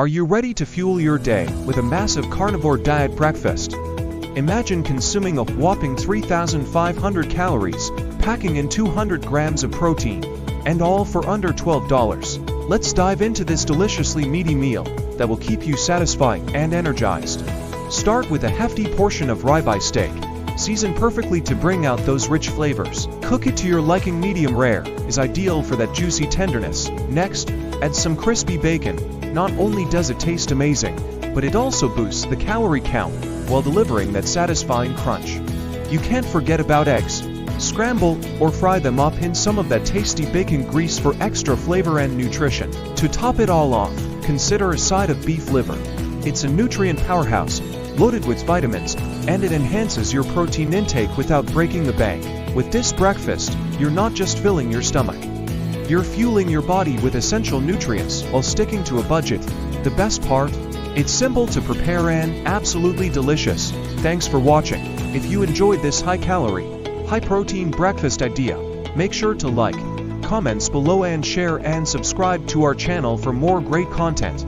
Are you ready to fuel your day with a massive carnivore diet breakfast? Imagine consuming a whopping 3,500 calories, packing in 200 grams of protein, and all for under $12. Let's dive into this deliciously meaty meal that will keep you satisfied and energized. Start with a hefty portion of ribeye steak, seasoned perfectly to bring out those rich flavors. Cook it to your liking. Medium rare is ideal for that juicy tenderness. Next, add some crispy bacon. Not only does it taste amazing, but it also boosts the calorie count while delivering that satisfying crunch. You can't forget about eggs. Scramble or fry them up in some of that tasty bacon grease for extra flavor and nutrition. To top it all off, consider a side of beef liver. It's a nutrient powerhouse, loaded with vitamins, and it enhances your protein intake without breaking the bank. With this breakfast, you're not just filling your stomach. You're fueling your body with essential nutrients while sticking to a budget. The best part? It's simple to prepare and absolutely delicious. Thanks for watching. If you enjoyed this high-calorie, high-protein breakfast idea, make sure to like, comments below and share and subscribe to our channel for more great content.